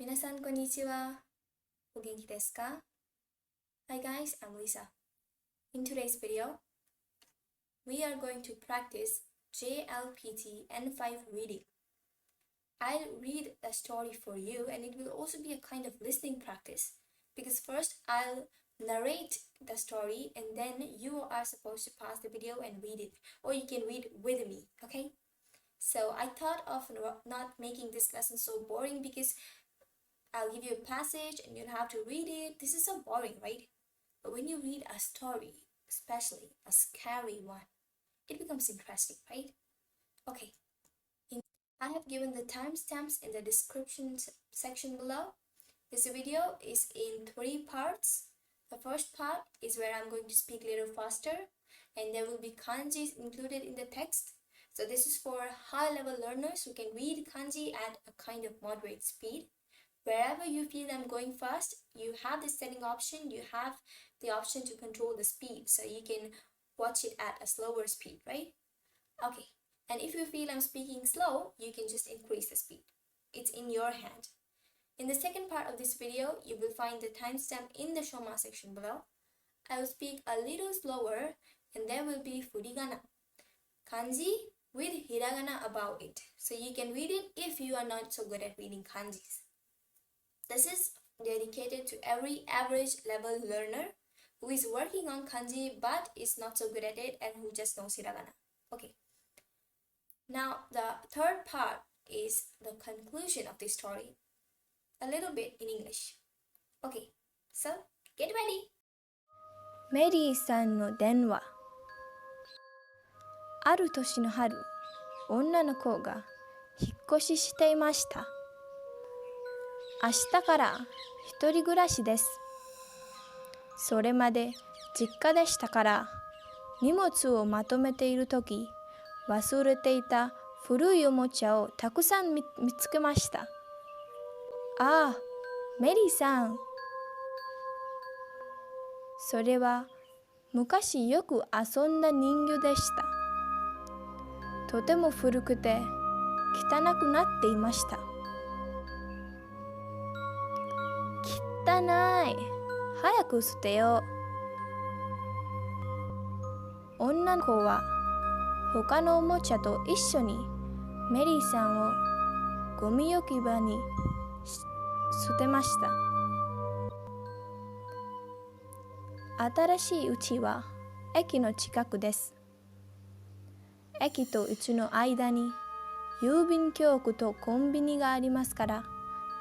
皆さんこんにちは。お元気ですか？ Hi guys, I'm Lisa. In today's video, we are going to practice JLPT N5 reading. I'll read the story for you and it will also be a kind of listening practice because first I'll narrate the story and then you are supposed to pause the video and read it, or you can read with me, okay? So I thought of not making this lesson so boring because I'll give you a passage and you'll have to read it. This is so boring, right? But when you read a story, especially a scary one, it becomes interesting, right? Okay. I have given the timestamps in the description section below. This video is in 3 parts. The first part is where I'm going to speak a little faster and there will be kanjis included in the text. So this is for high-level learners who can read kanji at a kind of moderate speed. Wherever you feel I'm going fast, you have the setting option, you have the option to control the speed, so you can watch it at a slower speed, right? Okay, and if you feel I'm speaking slow, you can just increase the speed. It's in your hand. In the second part of this video, you will find the timestamp in the shoma section below. I will speak a little slower, and there will be furigana, kanji with hiragana above it, so you can read it if you are not so good at reading kanjis. This is dedicated to every average level learner who is working on kanji but is not so good at it and who just knows hiragana. Okay. Now the third part is the conclusion of this story. A little bit in English. Okay, so get ready. メリーさんの電話。ある年の春、女の子が引っ越ししていました。明日から一人暮らしです。それまで実家でしたから、荷物をまとめているとき、忘れていた古いおもちゃをたくさん見つけました。ああ、メリーさん。それは昔よく遊んだ人形でした。とても古くて汚くなっていました。汚い。早く捨てよう。女の子は他のおもちゃと一緒にメリーさんをゴミ置き場に捨てました。新しい家は駅の近くです。駅と家の間に郵便局とコンビニがありますから、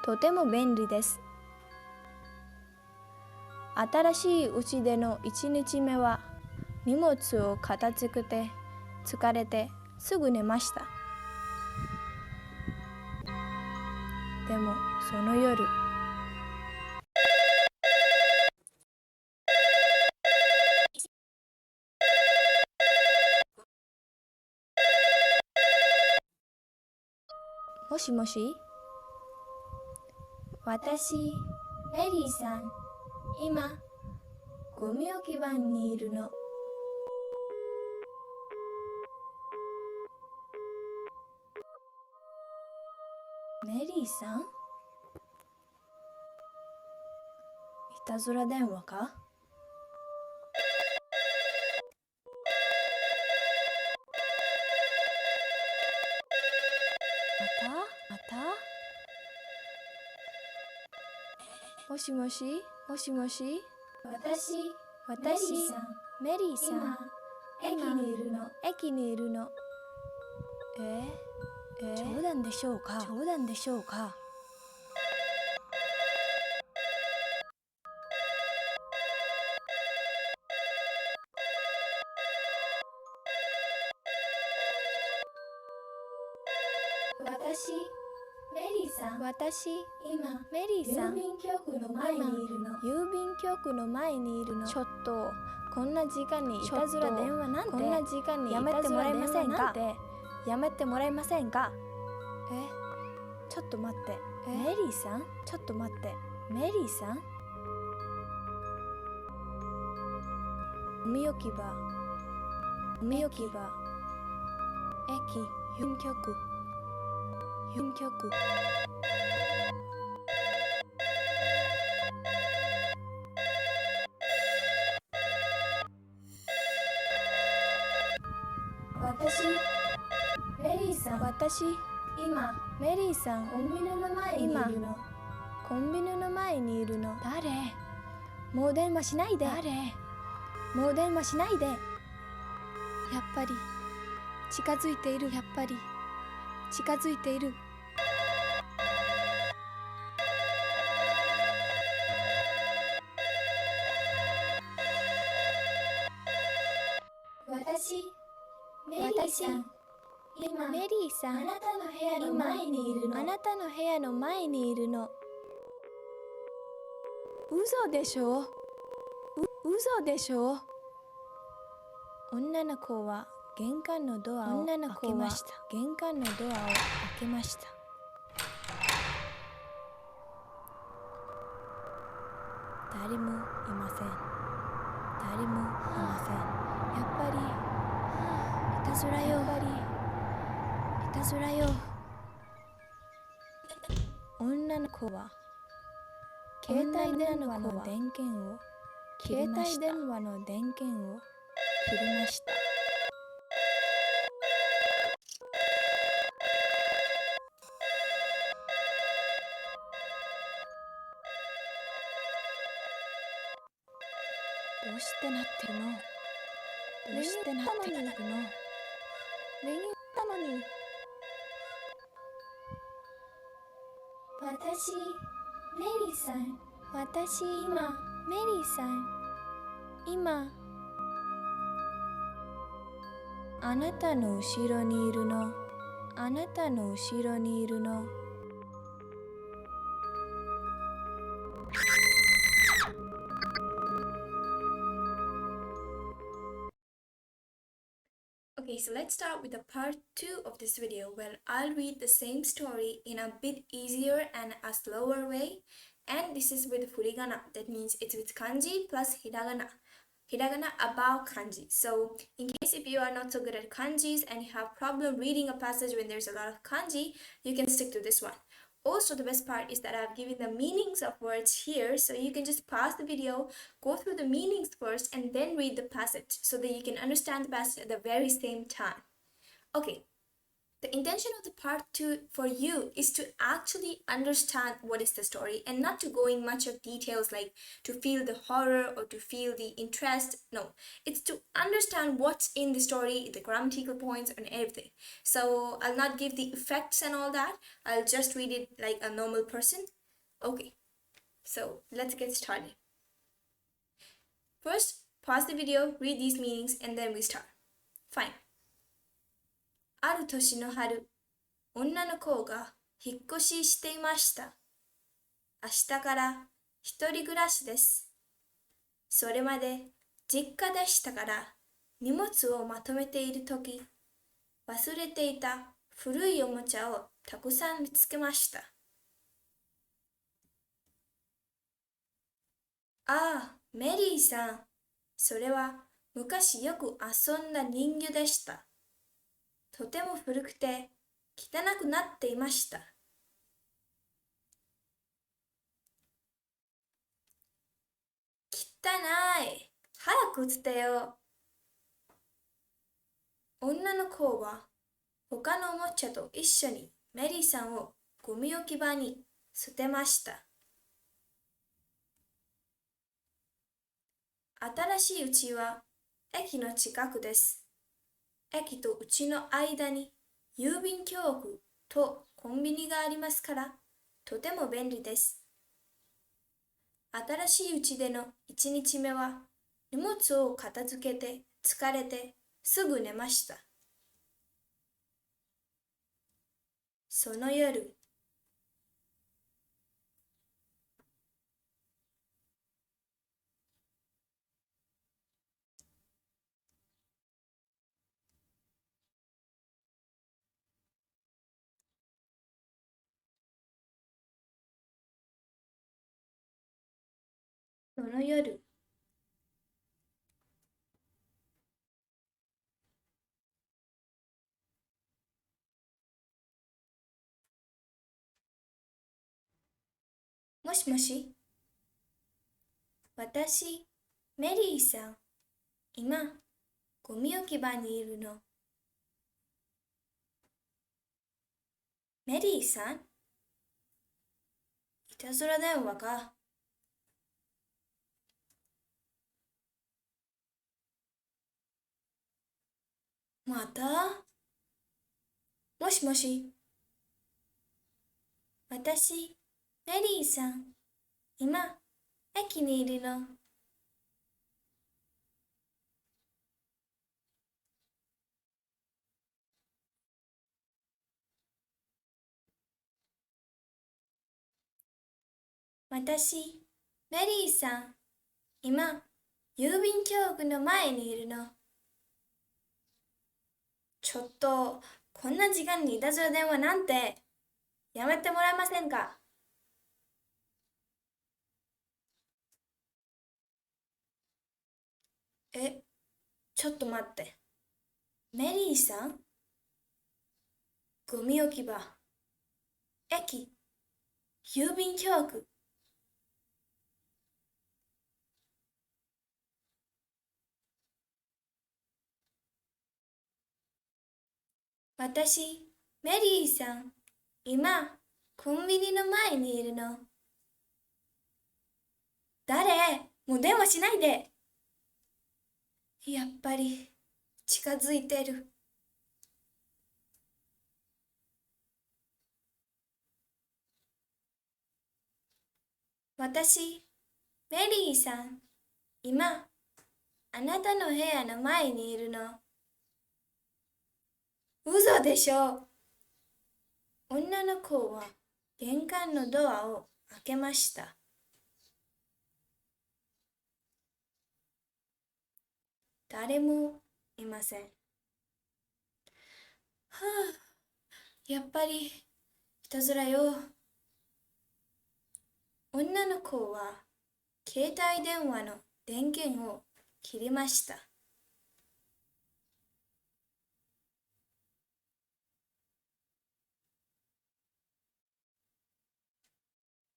とても便利です。新しい家での一日目は荷物を片付けて疲れてすぐ寝ました。でもその夜、もしもし、私、メリーさん、今、ゴミ置き場にいるの。メリーさん？いたずら電話か？またもしもしもしもし、私、メリーさん、駅にいるの。冗談でしょうか？私、今、メリーさん、郵便局の前にいるの。ちょっと、こんな時間にいたずら電話なんて、やめてもらえませんか？ちょっと待って、メリーさん？ちょっと待って、メリーさん？ゴミ置き場、駅、郵便局。私、今、メリーさん、コンビニの前にいるの。コンビニの前にいるの。誰？もう電話しないで。もう電話しないで。やっぱり近づいている。やっぱり近づいている。私、メリーさん。今、メリーさん、あなたの部屋の前にいるの。あなたの部屋の前にいるの。嘘でしょ？嘘でしょ？女の子は玄関のドアを開けました。玄関のドアを開けました。誰もいません。誰もいません。やっぱりいたずらよ。やっぱりいたずらよ。女の子は携帯電話の電源を切りました。どうしてなってるの？どうしてなってるの？メニューったのに。私、メリーさん。私、今、メリーさん。今、あなたの後ろにいるの。あなたの後ろにいるの。Okay, so let's start with the part 2 of this video where I'll read the same story in a bit easier and a slower way. And this is with furigana, that means it's with kanji plus hiragana. Hiragana about kanji. So in case if you are not so good at kanjis and you have problem reading a passage when there's a lot of kanji, you can stick to this one. Also, the best part is that I've given the meanings of words here, so you can just pause the video, go through the meanings first, and then read the passage so that you can understand the passage at the very same time. Okay, the intention of the part 2 for you is to actually understand what is the story and not to go in much of details like to feel the horror or to feel the interest. No, it's to understand what's in the story, the grammatical points and everything. So I'll not give the effects and all that. I'll just read it like a normal person. Okay, so let's get started. First, pause the video, read these meanings, and then we start. Fine. ある年の春、女の子が引っ越ししていました。明日から一人暮らしです。それまで実家でしたから荷物をまとめているとき、忘れていた古いおもちゃをたくさん見つけました。ああ、メリーさん。それは昔よく遊んだ人形でした。とても古くて汚くなっていました。汚い。早く捨てよう。女の子は他のおもちゃと一緒にメリーさんをゴミ置き場に捨てました。新しいうちは駅の近くです。駅と家の間に郵便局とコンビニがありますから、とても便利です。新しいうちでの一日目は、荷物を片付けて疲れてすぐ寝ました。その夜、その夜、もしもし、私、メリーさん。今、ゴミ置き場にいるの。メリーさん、いたずら電話か。またもしもし。私、メリーさん。今、駅にいるの。私、メリーさん。今、郵便局の前にいるの。ちょっと、こんな時間にいたずら電話なんて、やめてもらえませんか。え、ちょっと待って。メリーさん、ゴミ置き場、駅、郵便局。私、メリーさん。今、コンビニの前にいるの。誰？もう電話しないで。やっぱり、近づいてる。私、メリーさん。今、あなたの部屋の前にいるの。嘘でしょ。女の子は玄関のドアを開けました。誰もいません。はあ、やっぱり、いたずらよ。女の子は携帯電話の電源を切りました。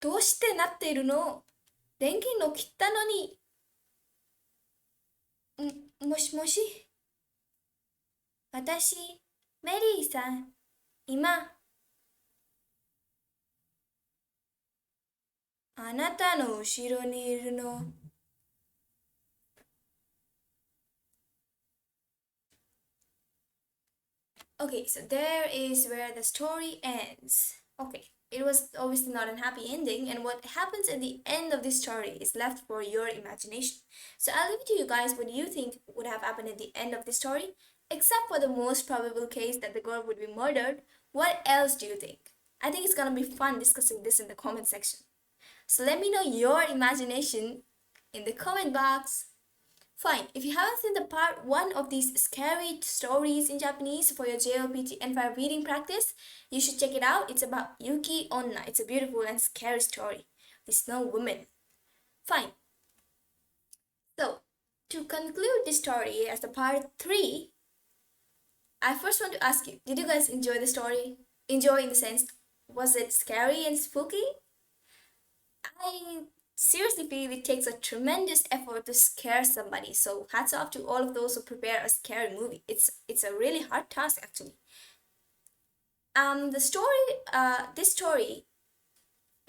どうしてなっているの？電源を切ったのに。もしもし。私、メリーさん。今、あなたの後ろにいるの。Okay, so there is where the story ends. Okay, it was obviously not a happy ending, and what happens at the end of this story is left for your imagination. So I'll leave it to you guys. What do you think would have happened at the end of this story? Except for the most probable case that the girl would be murdered, what else do you think? I think it's gonna be fun discussing this in the comment section. So let me know your imagination in the comment box. Fine, if you haven't seen the part 1 of these scary stories in Japanese for your JLPT N5 reading practice, you should check it out. It's about Yuki Onna. It's a beautiful and scary story. The Snow Woman. Fine. So, to conclude this story as the part 3, I first want to ask you, did you guys enjoy the story? Enjoy in the sense, was it scary and spooky? I seriously feel it takes a tremendous effort to scare somebody. So hats off to all of those who prepare a scary movie. It's a really hard task actually. This story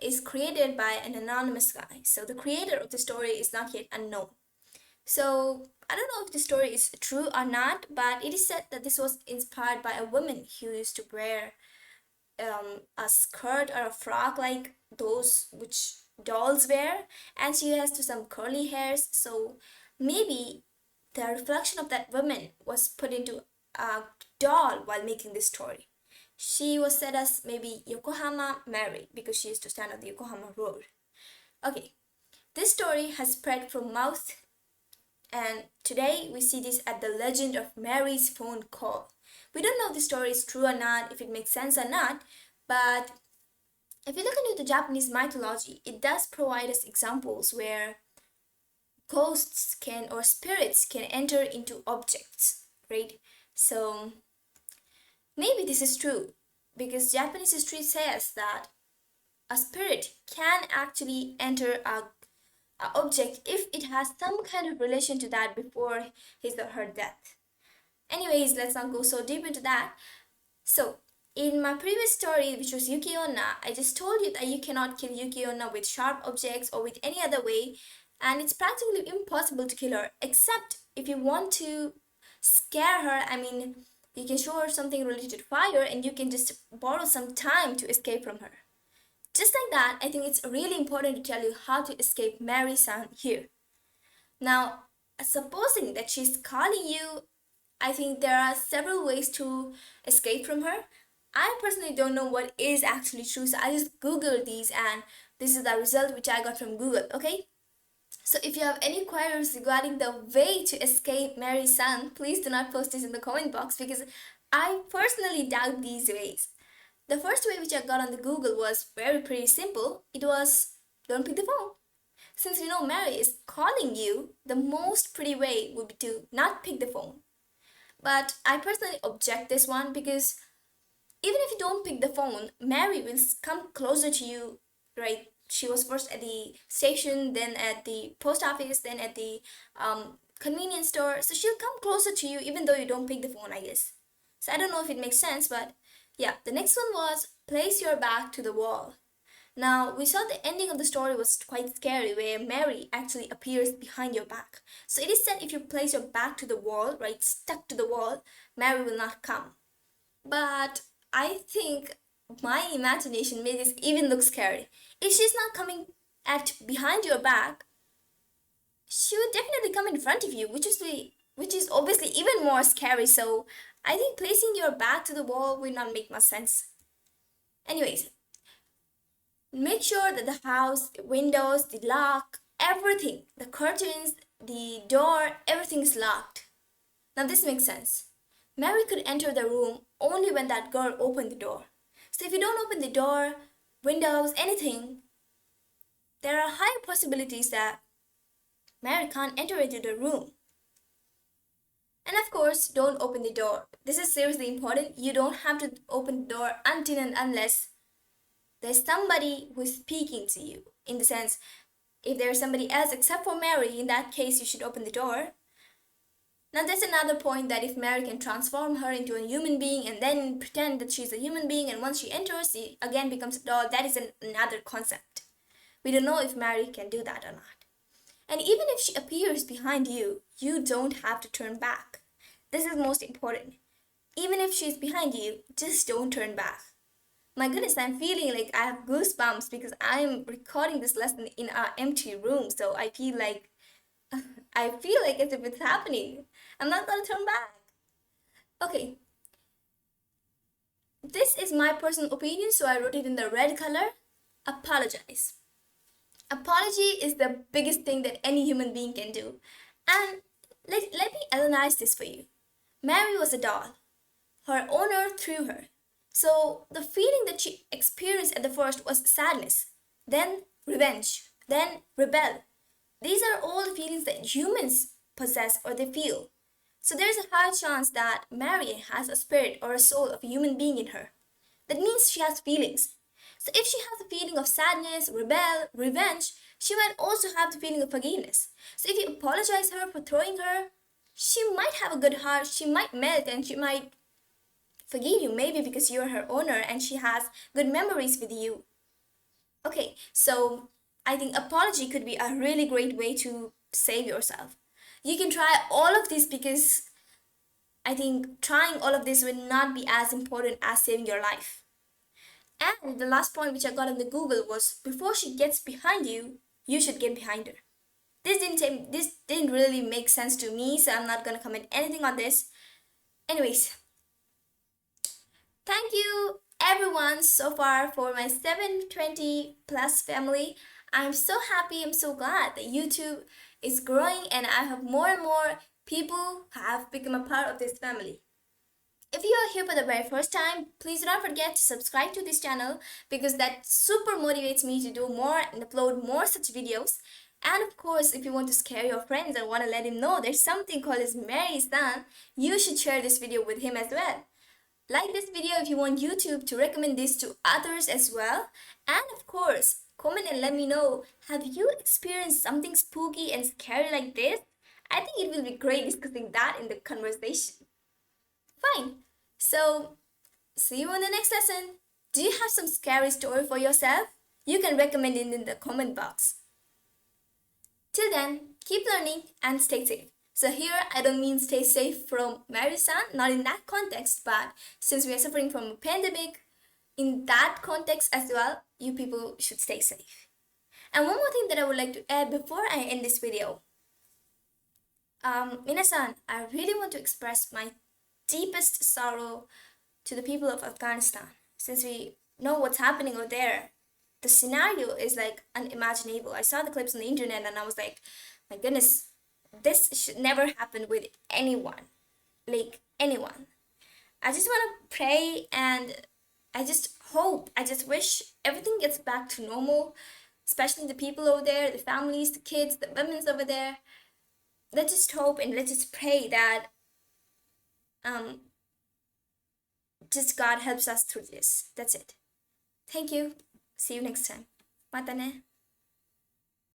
is created by an anonymous guy. So the creator of the story is not yet unknown. So I don't know if the story is true or not, but it is said that this was inspired by a woman who used to wear a skirt or a frock like those which dolls wear, and she has to some curly hairs, so maybe the reflection of that woman was put into a doll while making this story. She was said as maybe Yokohama Mary because she used to stand on the Yokohama road. Okay, this story has spread from mouth, and today we see this as the legend of Mary's phone call. We don't know if the story is true or not, if it makes sense or not, but if you look into the Japanese mythology, it does provide us examples where ghosts can or spirits can enter into objects, right? So maybe this is true because Japanese history says that a spirit can actually enter a object if it has some kind of relation to that before his or her death. Anyways, let's not go so deep into that. So In my previous story, which was Yuki Onna, I just told you that you cannot kill Yuki Onna with sharp objects or with any other way, and it's practically impossible to kill her, except if you want to scare her. I mean, you can show her something related to fire and you can just borrow some time to escape from her. Just like that, I think it's really important to tell you how to escape Mary-san here. Now, supposing that she's calling you, I think there are several ways to escape from her. I personally don't know what is actually true, so I just googled these and this is the result which I got from Google, okay? So if you have any queries regarding the way to escape Mary-san, please do not post this in the comment box because I personally doubt these ways. The first way which I got on the Google was pretty simple. It was don't pick the phone. Since you know Mary is calling you, the most pretty way would be to not pick the phone. But I personally object this one because even if you don't pick the phone, Mary will come closer to you, right? She was first at the station, then at the post office, then at the convenience store. So she'll come closer to you even though you don't pick the phone, I guess. So I don't know if it makes sense, but yeah. The next one was place your back to the wall. Now, we saw the ending of the story was quite scary where Mary actually appears behind your back. So it is said if you place your back to the wall, right, stuck to the wall, Mary will not come. But I think my imagination made this even look scary. If she's not coming at behind your back, she would definitely come in front of you, which is obviously even more scary. So I think placing your back to the wall will not make much sense. Anyways, make sure that the house, the windows, the lock, everything, the curtains, the door, everything is locked. Now this makes sense. Mary could enter the room only when that girl opened the door. So if you don't open the door, windows, anything, there are high possibilities that Mary can't enter into the room. And of course, don't open the door. This is seriously important. You don't have to open the door until and unless there's somebody who's speaking to you. In the sense, if there's somebody else except for Mary, in that case, you should open the door. Now, there's another point that if Mary can transform her into a human being and then pretend that she's a human being, and once she enters, she again becomes a doll, that is another concept. We don't know if Mary can do that or not. And even if she appears behind you, you don't have to turn back. This is most important. Even if she's behind you, just don't turn back. My goodness, I'm feeling like I have goosebumps because I'm recording this lesson in our empty room, so I feel like as if it's happening. I'm not gonna turn back. Okay. This is my personal opinion, so I wrote it in the red color. Apologize. Apology is the biggest thing that any human being can do. And let me analyze this for you. Mary was a doll. Her owner threw her. So the feeling that she experienced at the first was sadness, then revenge, then rebel. These are all the feelings that humans possess or they feel. So there's a high chance that Mary has a spirit or a soul of a human being in her. That means she has feelings. So if she has a feeling of sadness, rebel, revenge, she might also have the feeling of forgiveness. So if you apologize her for throwing her, she might have a good heart, she might melt and she might forgive you, maybe because you're her owner and she has good memories with you. Okay, so I think apology could be a really great way to save yourself. You can try all of this because I think trying all of this will not be as important as saving your life. And the last point which I got on the Google was before she gets behind you, you should get behind her. This didn't really make sense to me, so I'm not gonna comment anything on this. Anyways, thank you everyone so far for my 720 plus family. I'm so happy, I'm so glad that YouTube is growing and I have more and more people who have become a part of this family. If you are here for the very first time, please do not forget to subscribe to this channel because that super motivates me to do more and upload more such videos. And of course, if you want to scare your friends and want to let him know there's something called as Mary-san, you should share this video with him as well. Like this video if you want YouTube to recommend this to others as well. And of course, comment and let me know, have you experienced something spooky and scary like this? I think it will be great discussing that in the conversation. Fine. So, See you in the next lesson. Do you have some scary story for yourself? You can recommend it in the comment box. Till then, keep learning and stay safe. So here I don't mean stay safe from Mary-san, not in that context, but since we are suffering from a pandemic, in that context as well, you people should stay safe. And one more thing that I would like to add before I end this video. Minasan, I really want to express my deepest sorrow to the people of Afghanistan. Since we know what's happening over there, the scenario is like unimaginable. I saw the clips on the internet and I was like, my goodness, this should never happen with anyone. Like anyone. I just want to pray and I just wish everything gets back to normal, especially the people over there, the families, the kids, the women over there. Let's just hope and let's just pray that just God helps us through this. That's it. Thank you. See you next time. Mata ne.